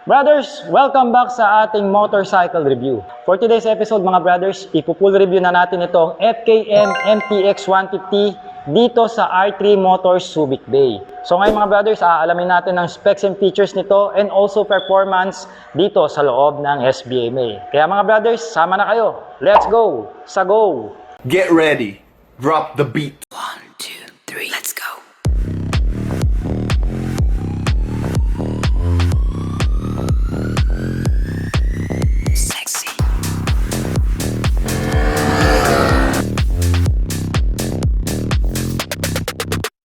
Brothers, welcome back sa ating motorcycle review. For today's episode mga brothers, ipo-full review na natin itong FKM MTX 150 dito sa R3 Motors Subic Bay. So ngayon mga brothers, aalamin natin ang specs and features nito and also performance dito sa loob ng SBMA. Kaya mga brothers, sama na kayo. Let's go! Sa go! Get ready. Drop the beat. 1, 2, 3, let's go. Sexy.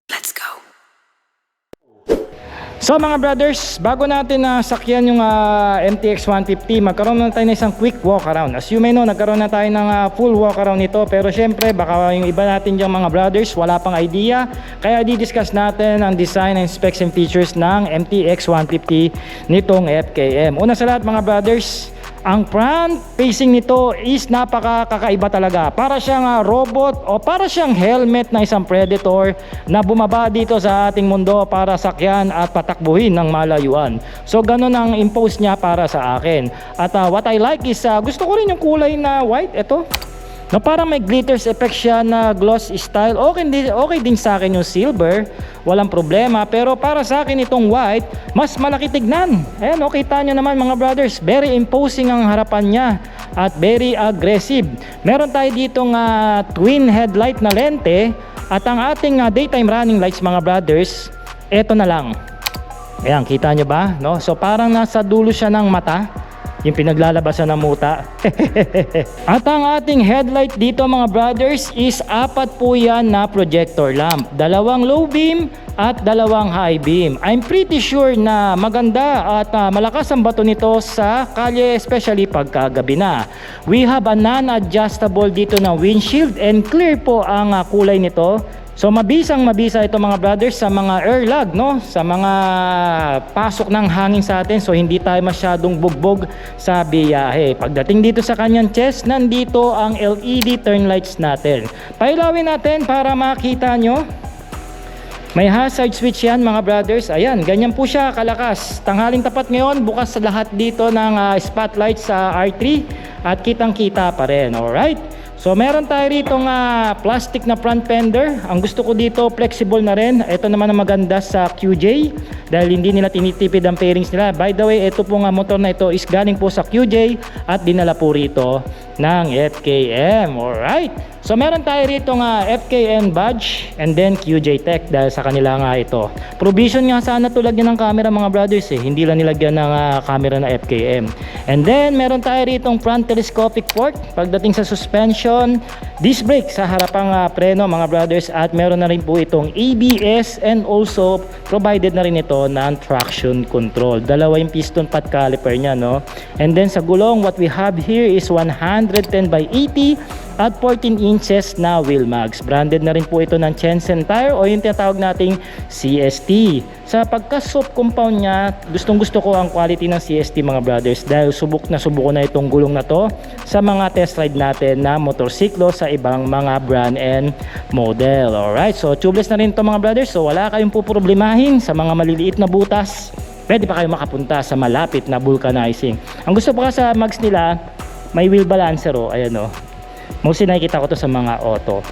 Let's go. So mga brothers, bago natin sakyan yung MTX 150, magkaroon na tayo ng isang quick walk around. As you may know, nagkaroon na tayo ng full walk around nito, pero syempre baka yung iba natin dyan mga brothers wala pang idea, kaya di-discuss natin ang design and specs and features ng MTX 150 nitong FKM. Una sa lahat mga brothers, ang front facing nito is napaka-kakaiba talaga. Para siyang robot o para siyang helmet ng isang predator na bumaba dito sa ating mundo para sakyan at patakbuhin ng malayuan. So ganun ang impose niya para sa akin. At what I like is gusto ko rin yung kulay na white. Ito na parang may glitters effect siya na gloss style. Okay din sa akin yung silver, walang problema. Pero para sa akin itong white, mas malaki tignan. Ayan, kita nyo naman mga brothers, very imposing ang harapan niya at very aggressive. Meron tayo ditong twin headlight na lente at ang ating daytime running lights mga brothers, eto na lang. Ayan, kita nyo ba? No? So parang nasa dulo siya ng mata, yung pinaglalabasan ng muta. At ang ating headlight dito mga brothers is apat po yan na projector lamp. Dalawang low beam at dalawang high beam. I'm pretty sure na maganda at malakas ang bato nito sa kalye, especially pagkagabi na. We have a non-adjustable dito na windshield and clear po ang kulay nito. So mabisa ito mga brothers sa mga airlock, no? Sa mga pasok ng hangin sa atin, so hindi tayo masyadong bugbog sa biyahe. Pagdating dito sa kanyang chest, nandito ang LED turn lights natin. Pailawin natin para makita nyo. May hazard switch yan mga brothers. Ayan, ganyan po siya kalakas. Tanghaling tapat ngayon, bukas sa lahat dito ng spotlight sa R3 at kitang kita pa rin. Alright? So meron tayo rito plastic na front fender. Ang gusto ko dito flexible na rin. Ito naman ang maganda sa QJ dahil hindi nila tinitipid ang fairings nila. By the way, ito pong motor na ito is galing po sa QJ at dinala po rito ng FKM. Alright. So meron tayo rito FKM badge and then QJ Tech dahil sa kanila ito. Provision nga sana to lagyan ng camera mga brothers hindi lang nilagyan ng camera na FKM. And then meron tayo ritong front telescopic port pagdating sa suspension, disc brake sa harapang preno mga brothers, at meron na rin po itong ABS and also provided na rin ito ng traction control. Dalawa yung piston pad caliper niya, no? And then sa gulong, what we have here is 110/80 at 14 inches na wheel mags. Branded na rin po ito ng Shenzhen Tire o yung tinatawag nating CST. Sa pagka-soft compound niya, gustong gusto ko ang quality ng CST mga brothers dahil subok na itong gulong na to sa mga test ride natin na motorsiklo sa ibang mga brand and model. Alright, so tubeless na rin ito mga brothers, so wala kayong puproblemahin sa mga maliliit na butas. Pwede pa kayo makapunta sa malapit na vulcanizing. Ang gusto pa sa mags nila, may wheel balancer ayan mostly nakikita ko to sa mga auto.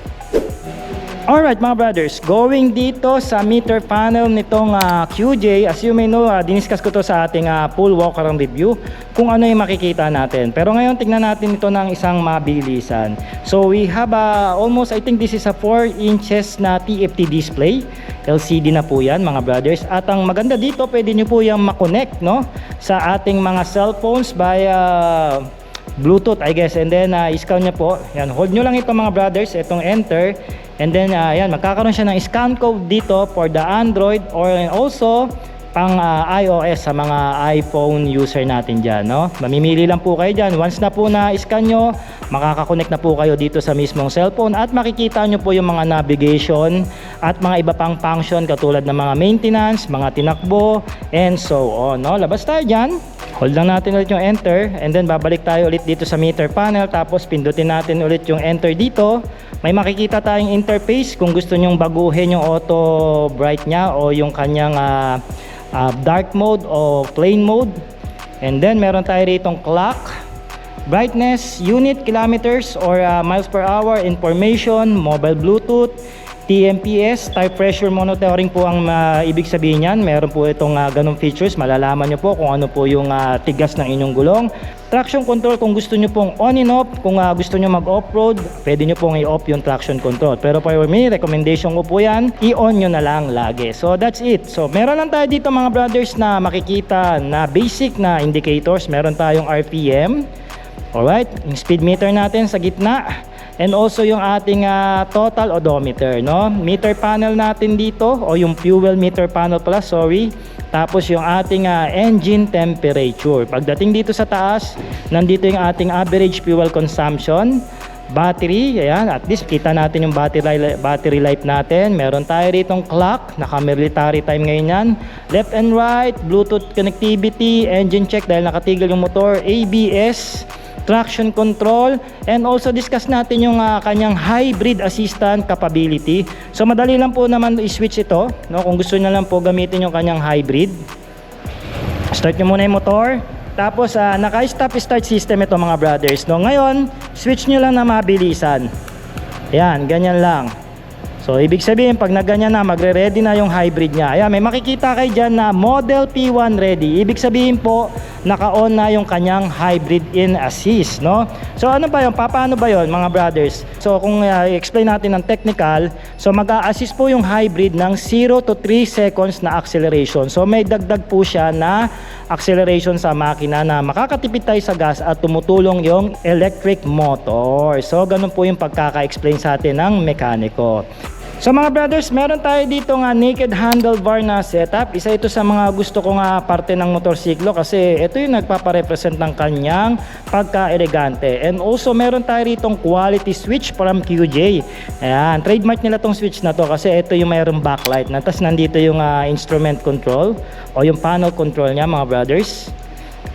Alright mga brothers, going dito sa meter panel nitong QJ, as you may know, diniscuss ko to sa ating full walk around review kung ano yung makikita natin. Pero ngayon tingnan natin ito ng isang mabilisan. So we have almost, I think this is a 4 inches na TFT display. LCD na po yan mga brothers. At ang maganda dito, pwede nyo po yung makonect sa ating mga cellphones via Bluetooth I guess, and then i-scan niya po. Yan, hold nyo lang ito mga brothers, itong enter, and then yan, magkakaroon siya ng scan code dito for the Android or also pang iOS sa mga iPhone user natin dyan, no? Mamimili lang po kayo dyan. Once na po na-scan nyo, makakakonect na po kayo dito sa mismong cellphone at makikita nyo po yung mga navigation at mga iba pang function katulad ng mga maintenance, mga tinakbo, and so on, no? Labas tayo dyan. Hold lang natin ulit yung enter and then babalik tayo ulit dito sa meter panel, tapos pindutin natin ulit yung enter dito. May makikita tayong interface kung gusto nyong baguhin yung auto bright nya o yung kanyang dark mode o plain mode. And then meron tayo ritong clock, brightness, unit, kilometers or miles per hour, information, mobile Bluetooth, TMPS, tire pressure monitoring po ang ibig sabihin niyan. Meron po itong ganong features. Malalaman nyo po kung ano po yung tigas ng inyong gulong. Traction control kung gusto nyo pong on and off. Kung gusto nyo mag-off-road, pwede nyo pong i-off yung traction control. Pero for me, recommendation ko po yan, i-on nyo na lang lagi. So that's it. So meron lang tayo dito mga brothers na makikita na basic na indicators. Meron tayong RPM. Alright, yung speed meter natin sa gitna. And also yung ating total odometer, no? Meter panel natin dito o yung fuel meter panel pala, sorry. Tapos yung ating engine temperature. Pagdating dito sa taas, nandito yung ating average fuel consumption, battery, ayan, at least kita natin yung battery life natin. Meron tayo ritong clock, naka-military time ngayon yan. Left and right, Bluetooth connectivity, engine check dahil nakatigil yung motor, ABS, traction control, and also discuss natin yung kanyang hybrid assistant capability. So madali lang po naman i-switch ito, no? Kung gusto niyo lang po gamitin yung kanyang hybrid, start nyo muna yung motor. Tapos naka-stop start system ito mga brothers, no? Ngayon switch nyo lang na mabilisan. Ayan, ganyan lang. So ibig sabihin pag naganyan na, magre-ready na yung hybrid niya. Ayan, may makikita kayo dyan na Model P1 ready. Ibig sabihin po naka-on na yung kanyang hybrid in assist, no? So ano ba yun? Paano ba yun mga brothers? So kung i-explain natin ng technical, so mag-a-assist po yung hybrid ng 0 to 3 seconds na acceleration. So may dagdag po siya na acceleration sa makina na makakatipid tayo sa gas at tumutulong yung electric motor. So ganun po yung pagkaka-explain sa atin ng mekaniko. So mga brothers, meron tayo dito nga naked handlebar na setup. Isa ito sa mga gusto ko nga parte ng motorsiklo kasi ito yung nagpaparepresent ng kanyang pagka-elegante. And also meron tayo ritong quality switch from QJ. Ayan, trademark nila tong switch na to kasi ito yung mayroong backlight na. Tapos nandito yung instrument control o yung panel control niya mga brothers.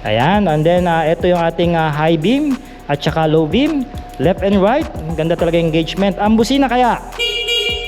Ayan, and then ito yung ating high beam at saka low beam, left and right. Ganda talaga engagement. Ang busina kaya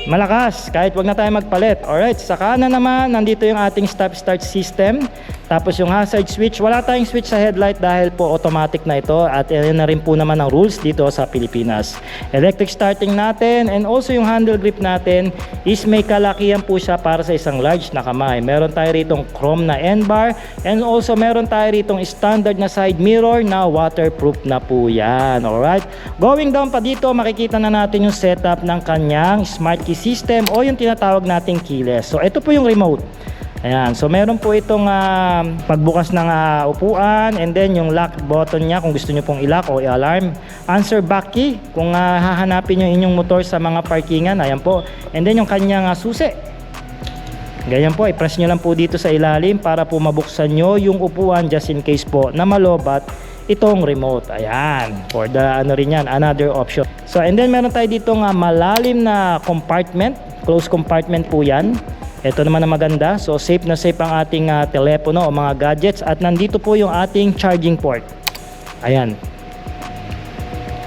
malakas, kahit wag na tayo magpalit. Alright, sa kanan naman, nandito yung ating stop-start system. Tapos yung hazard switch, wala tayong switch sa headlight dahil po automatic na ito. At yan na rin po naman ang rules dito sa Pilipinas. Electric starting natin and also yung handle grip natin is may kalakihan po siya para sa isang large na kamay. Meron tayo ritong chrome na N-bar and also meron tayo ritong standard na side mirror na waterproof na po yan. Alright, going down pa dito, makikita na natin yung setup ng kanyang smart key system o yung tinatawag nating keyless. So ito po yung remote. Ayan, so meron po itong pagbukas ng upuan and then yung lock button niya kung gusto nyo pong i-lock o i-alarm. Answer back key kung hahanapin nyo inyong motor sa mga parkingan. Ayan po. And then yung kanyang susi. Ganyan po, i-press nyo lang po dito sa ilalim para po mabuksan nyo yung upuan just in case po na malobat itong remote. Ayan, for the ano rin yan, another option. So and then meron tayo dito malalim na compartment, close compartment po yan. Ito naman na maganda, so safe na safe ang ating telepono o mga gadgets at nandito po yung ating charging port. Ayan.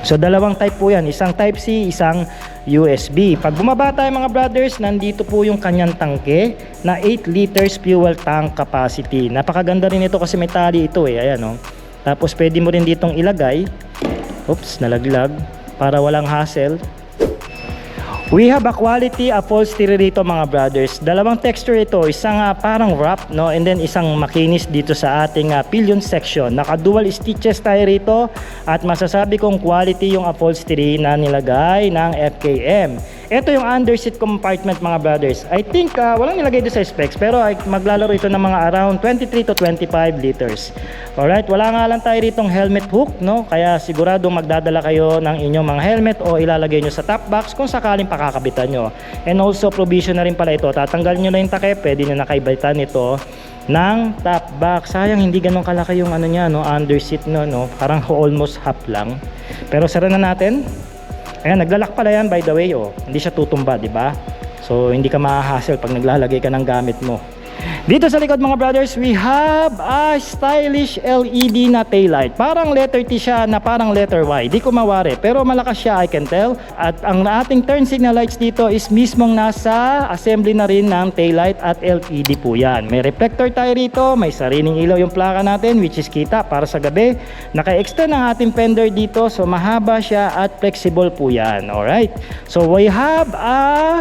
So dalawang type po yan, isang type C, isang USB. Pag bumaba tayo mga brothers, nandito po yung kanyang tangke na 8 liters fuel tank capacity. Napakaganda rin ito kasi may tali ito ayan o. Tapos pwede mo rin ditong ilagay, oops, nalaglag, para walang hassle. We have a quality upholstery rito mga brothers. Dalawang texture ito, isang parang wrap, no? And then isang makinis dito sa ating pillion section. Naka-dual stitches tayo rito at masasabi kong quality yung upholstery na nilagay ng FKM. Ito yung under seat compartment mga brothers. I think walang nilagay dito sa specs pero maglalaro ito ng mga around 23 to 25 liters. Alright, wala nga lang tayo ritong helmet hook, no? Kaya sigurado magdadala kayo ng inyong mga helmet o ilalagay nyo sa top box kung sakaling pakakabitan nyo. And also provision na rin pala ito. Tatanggalin nyo na yung takip, pwede nyo nakaibitan ito ng top box. Sayang hindi ganun kalaki yung ano niya, no? Under seat no? Parang almost half lang. Pero sara na natin. Ayan, naglalak pala yan by the way, oh. Hindi siya tutumba, di ba? So hindi ka ma-hassle pag naglalagay ka ng gamit mo. Dito sa likod mga brothers, we have a stylish LED na taillight. Parang letter T siya na parang letter Y. Di ko mawari, pero malakas siya, I can tell. At ang ating turn signal lights dito is mismong nasa assembly na rin ng taillight at LED po yan. May reflector tayo rito, may sariling ilaw yung plaka natin which is kita para sa gabi. Naka-extend ang ating fender dito, so mahaba siya at flexible po yan. Alright, so we have a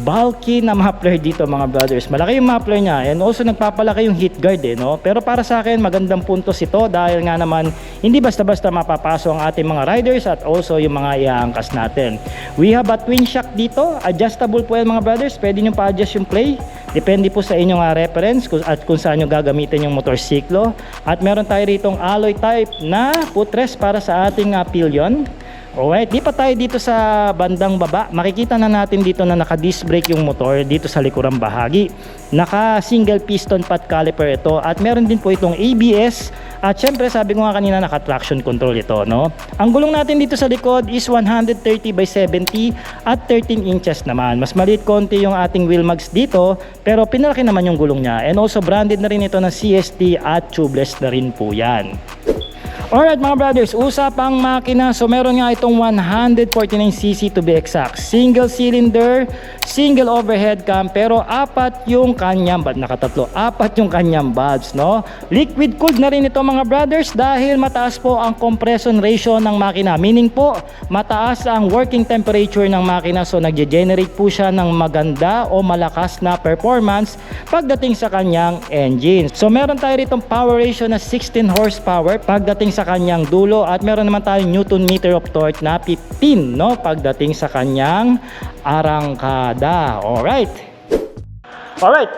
bulky na muffler dito mga brothers. Malaki yung muffler niya and also nagpapalaki yung heat guard no? Pero para sa akin magandang puntos ito dahil nga naman hindi basta-basta mapapaso ang ating mga riders at also yung mga iangkas natin. We have a twin shock dito, adjustable po yan mga brothers. Pwede nyo pa-adjust yung play, depende po sa inyong reference at kung saan nyo gagamitin yung motorsiklo. At meron tayo ritong alloy type na footrest para sa ating pillion. Alright, di pa tayo dito sa bandang baba. Makikita na natin dito na naka-disc brake yung motor dito sa likurang bahagi. Naka single piston pot caliper ito at meron din po itong ABS at syempre sabi ko nga kanina naka traction control ito no. Ang gulong natin dito sa likod is 130 by 70 at 13 inches naman. Mas maliit konti yung ating wheel mags dito pero pinalaki naman yung gulong niya and also branded na rin ito ng CST at tubeless na rin po yan. Alright mga brothers, usapang makina. So meron nga itong 149cc to be exact. Single cylinder, single overhead cam, pero apat yung kanyang apat yung kanyang valves, no? Liquid cooled na rin ito mga brothers dahil mataas po ang compression ratio ng makina. Meaning po, mataas ang working temperature ng makina. So nagge-generate po siya ng maganda o malakas na performance pagdating sa kanyang engine. So meron tayo ritong power ratio na 16 horsepower pagdating sa kanyang dulo at meron naman tayong newton meter of torque na 15 no pagdating sa kanyang arangkada. Alright,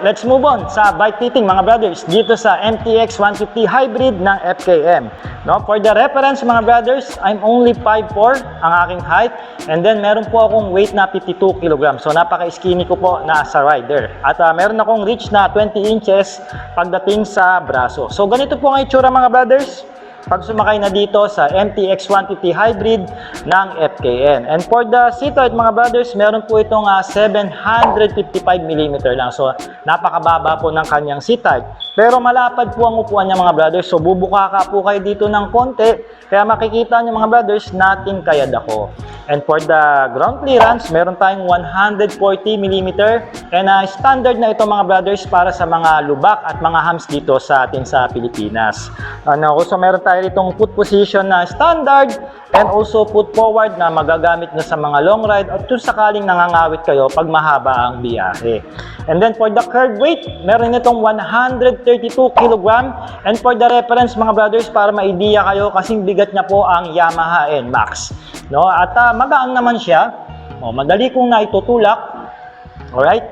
let's move on sa bike fitting mga brothers dito sa MTX 150 hybrid ng FKM. No, for the reference mga brothers, I'm only 5'4" ang aking height and then meron po akong weight na 52 kg. So napaka-skinny ko po na sa rider. At meron akong reach na 20 inches pagdating sa braso. So ganito po ang itsura mga brothers pag sumakay na dito sa MTX 150 hybrid ng FKM. And for the seat height mga brothers, meron po itong 755mm lang. So napakababa po ng kanyang seat height. Pero malapad po ang upuan niya mga brothers. So bubuka ka po kayo dito ng konti. Kaya makikita niyo mga brothers, nating kayad ako. And for the ground clearance, meron tayong 140mm. And standard na ito mga brothers para sa mga lubak at mga hams dito sa atin sa Pilipinas. So meron tayo itong foot position na standard and also foot forward na magagamit na sa mga long ride at kung sakaling nangangawit kayo pag mahaba ang biyahe. And then for the curb weight, meron itong 132 kg. And for the reference mga brothers, para ma-idea kayo, kasing bigat niya po ang Yamaha NMAX. No? At magaang naman siya. Madali kong naitutulak. Alright?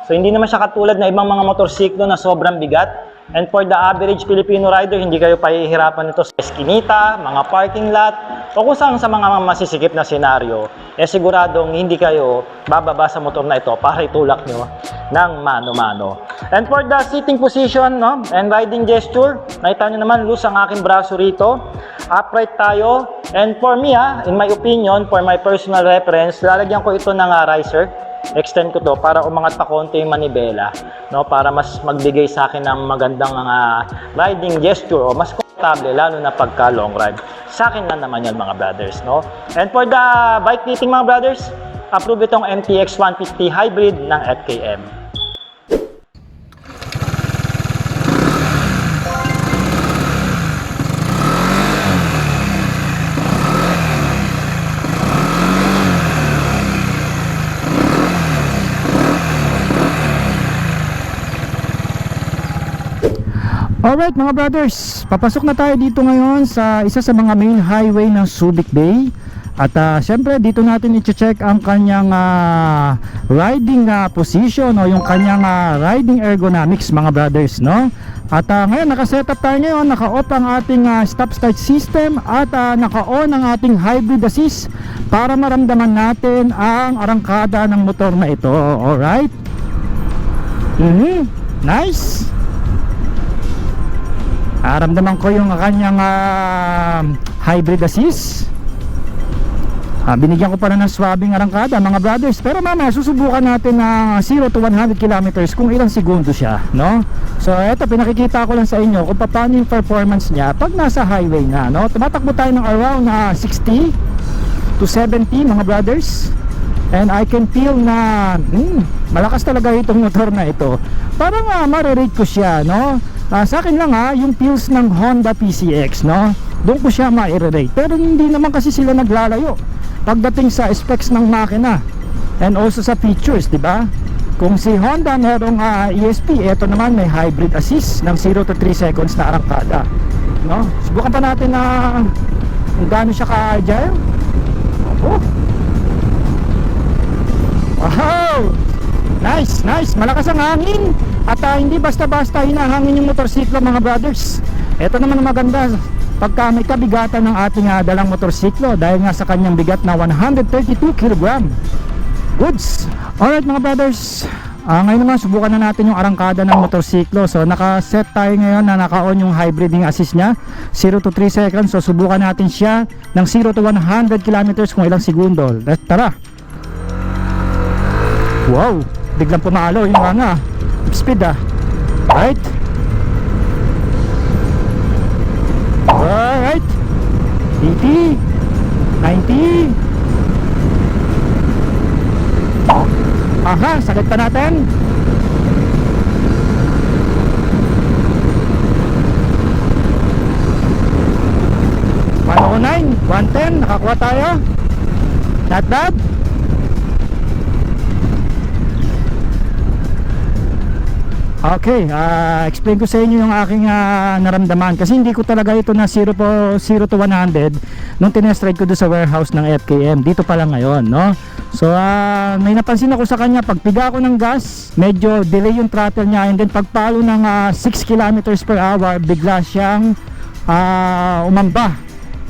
So hindi naman siya katulad na ibang mga motorsiklo na sobrang bigat. And for the average Filipino rider, hindi kayo pahihirapan nito sa eskinita, mga parking lot, o kung saan sa mga masisikip na senaryo, siguradong hindi kayo bababa sa motor na ito para itulak nyo ng mano-mano. And for the sitting position and riding gesture, nakita nyo naman, loose ang aking braso rito. Upright tayo. And for me, in my opinion, for my personal reference, lalagyan ko ito ng riser. Extend ko to para umangat pa konti yung manibela, no, para mas magbigay sa akin ng magandang riding gesture o mas komportable lalo na pagka long ride. Sa akin na naman yan mga brothers, no. And for the bike fitting mga brothers, approve itong MTX 150 hybrid ng FKM. Alright mga brothers, papasok na tayo dito ngayon sa isa sa mga main highway ng Subic Bay. At syempre dito natin i-check ang kanyang riding position o yung kanyang riding ergonomics mga brothers, no? At ngayon naka-setup tayo ngayon, naka-off ang ating stop start system at naka-on ang ating hybrid assist para maramdaman natin ang arangkada ng motor na ito. Alright? Nice! Ramdaman ko yung kanyang hybrid assist. Binigyan ko pala ng swabing arangkada mga brothers. Pero mamaya susubukan natin na 0 to 100 kilometers kung ilang segundo siya, no? So eto, pinakikita ko lang sa inyo kung paano yung performance niya pag nasa highway na, no? Tumatakbo tayo ng around 60 to 70 mga brothers. And I can feel na malakas talaga itong motor na ito. Parang marirate ko siya, no? Sa akin lang yung feels ng Honda PCX, no? Doon ko siya ma-rate. Pero hindi naman kasi sila naglalayo pagdating sa specs ng makina and also sa features, di ba? Kung si Honda merong ESP, ito naman may hybrid assist ng 0 to 3 seconds na arangkada, no? Subukan pa natin na kung gaano siya ka-agile. Oh. Wow! Nice, nice. Malakas ang hangin. At hindi basta-basta hinahangin yung motorsiklo mga brothers. Ito naman ang maganda pagka may kabigatan ng ating dalang motorsiklo dahil nga sa kanyang bigat na 132 kg. Goods! Alright mga brothers, ngayon naman subukan na natin yung arangkada ng motorsiklo. So naka-set tayo ngayon na naka-on yung hybriding assist nya 0 to 3 seconds. So subukan natin siya ng 0 to 100 kilometers kung ilang segundo. Tara! Wow, biglang pumalo yung speed right. Alright, 80, 90. Aha, sagad pa natin. $109, 110, nakakuha tayo. Not bad. Okay, explain ko sa inyo yung aking naramdaman kasi hindi ko talaga ito na 0 to 100 nung tinest ride ko doon sa warehouse ng FKM. Dito pa lang ngayon, no? So may napansin ako sa kanya, pagpiga ko ng gas, medyo delay yung throttle niya, and then pagpalo ng 6 kilometers per hour, bigla siyang umamba,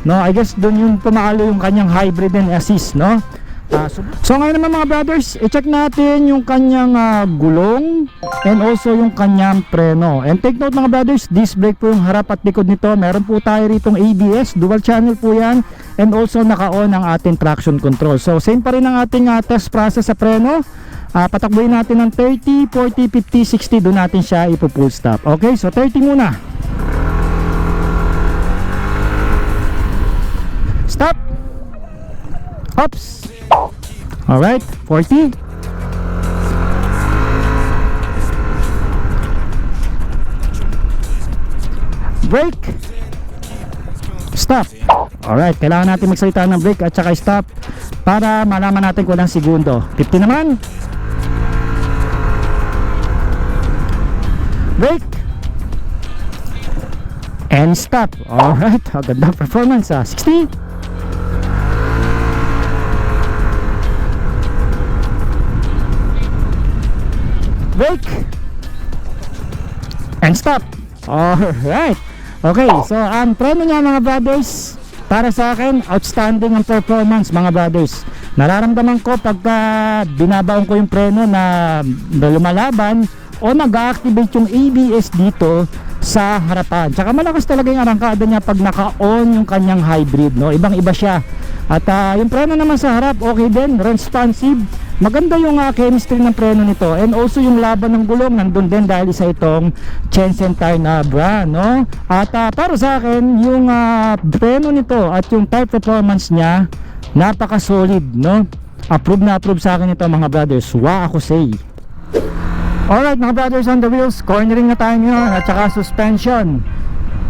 no? I guess doon yung pumalo yung kanyang hybrid and assist, no? So ngayon naman mga brothers, i-check natin yung kanyang gulong and also yung kanyang preno. And take note mga brothers, disc brake po yung harap at likod nito. Meron po tayo ritong ABS, dual channel po yan, and also naka-on ang ating traction control. So same pa rin ang ating test process sa preno. Patakbuhin natin ng 30, 40, 50, 60, doon natin siya ipo-full stop. Okay, so 30 muna. Stop. Oops. Alright, 40. Brake. Stop. Alright, kailangan natin magsalita ng brake at saka stop para malaman natin kung ilang segundo. 50 naman. Brake. And stop. Alright, ganda performance 60. Brake and stop. Alright. Okay, so ang preno niya mga brothers, para sa akin outstanding ang performance mga brothers. Nararamdaman ko pagka binabaon ko yung preno na lumalaban o nag-activate yung ABS dito sa harapan. Tsaka malakas talaga yung arangkada niya pag naka-on yung kanyang hybrid, no? Ibang iba siya. At yung preno naman sa harap, okay din, responsive. Maganda yung chemistry ng preno nito, and also yung laban ng gulong nandun din dahil isa itong Shenzhen tire na brand, no? At para sa akin yung preno nito at yung tire performance niya napaka solid, no? Approve na approve sa akin ito mga brothers. Wow, ako say. Alright mga brothers, on the wheels, cornering na tayo ngayon at saka suspension.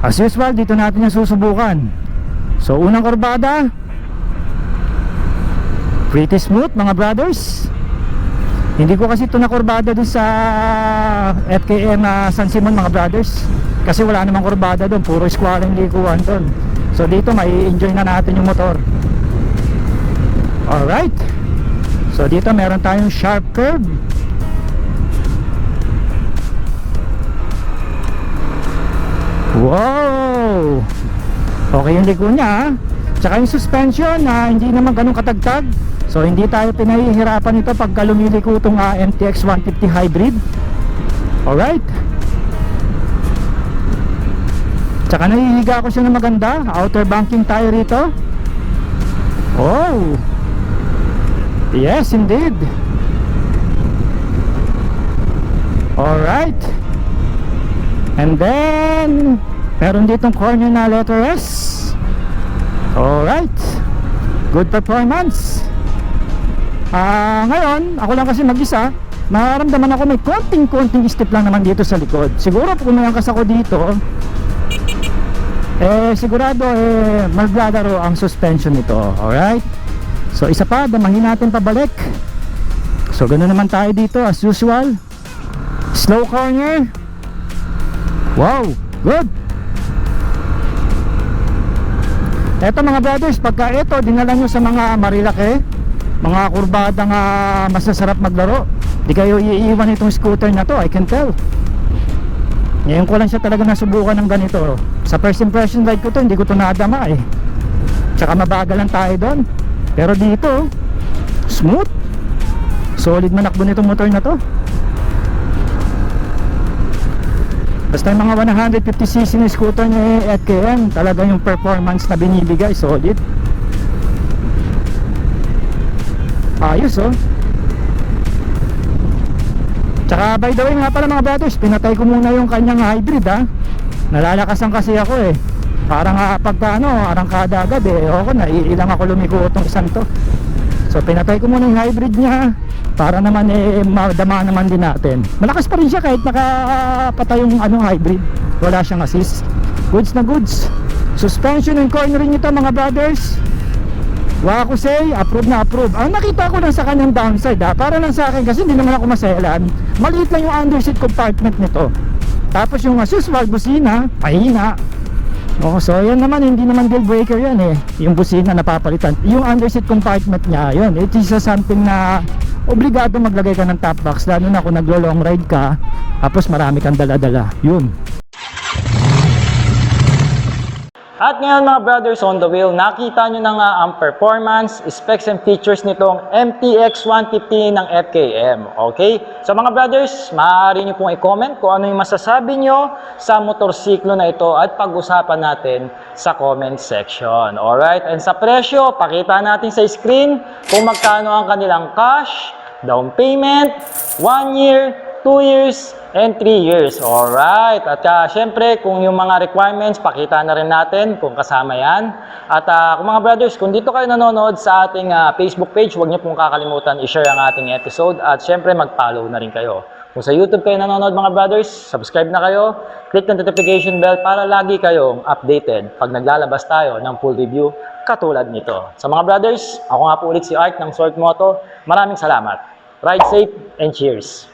As usual, dito natin yung susubukan. So unang kurbada, pretty smooth mga brothers. Hindi ko kasi ito nakurbada dun sa FKM San Simon mga brothers, kasi wala namang kurbada dun, puro squalling likuan dun. So dito mai enjoy na natin yung motor. Alright, so dito meron tayong sharp curve. Wow, okay yung liko niya. Tsaka yung suspension hindi naman ganun katagtag. So hindi tayo pinahihirapan ito pagka lumiliko itong MTX 150 hybrid. Alright. Tsaka nahihiga ko siya na maganda. Outer banking tayo rito. Oh, Yes, indeed. Alright. And then, meron ditong corner na letter S. Alright. Good performance. Ngayon, ako lang kasi mag-isa. Nararamdaman ako may konting step lang naman dito sa likod. Siguro kung may angkas ako dito, sigurado maglalaro ang suspension nito. Alright. So isa pa, damahin natin pabalik. So ganoon naman tayo dito as usual. Slow corner. Wow, good. Eto mga brothers, pagka ito dinala nyo sa mga marilaki, mga kurbadang masasarap maglaro, di kayo iiwan itong scooter na to, I can tell. Ngayon ko lang siya talaga nasubukan ng ganito. Sa first impression ride ko to, hindi ko to nadama eh. Tsaka mabagal lang tayo doon. Pero dito, smooth. Solid manakbo nitong motor na to. Basta yung mga 150cc na scooter ni FKM, talaga yung performance na binibigay, solid. Ayos oh. Tsaka by the way nga pala mga brothers, pinatay ko muna yung kanyang hybrid ha. Nalalakasan kasi ako eh. Parang pagka arangkada agad ako na ilang ako lumiko itong isang to. So pinatay ko muna yung hybrid niya para naman madama naman din natin. Malakas pa rin siya kahit nakapatay yung hybrid. Wala siyang assist. Goods na goods. Suspension and cornering nito mga brothers, wako say, approve na approve. Ang nakita ko lang sa kanyang downside para lang sa akin kasi hindi naman ako maselan. Maliit lang yung underseat compartment nito. Tapos yung usual busina, pahina. So yan naman, hindi naman deal breaker yan eh. Yung busina napapalitan. Yung underseat compartment niya, yun, it is something na obligado maglagay ka ng top box, lalo na kung naglo long ride ka tapos marami kang dala-dala. Yun. At ngayon mga brothers, on the wheel, nakita nyo na nga ang performance, specs and features nitong MTX 150 ng FKM. Okay? So mga brothers, maaari nyo pong i-comment kung ano yung masasabi nyo sa motorsiklo na ito at pag-usapan natin sa comment section. Alright? And sa presyo, pakita natin sa screen kung magkano ang kanilang cash, down payment, 1 year, 2 years, and 3 years. Alright. At syempre, kung yung mga requirements, pakita na rin natin kung kasama yan. At kung mga brothers, kung dito kayo nanonood sa ating Facebook page, huwag niyo pong kakalimutan i-share ang ating episode. At syempre, mag-follow na rin kayo. Kung sa YouTube kayo nanonood mga brothers, subscribe na kayo. Click the notification bell para lagi kayong updated pag naglalabas tayo ng full review katulad nito. Sa mga brothers, ako nga po ulit si Art ng Sword Moto. Maraming salamat. Ride safe and cheers!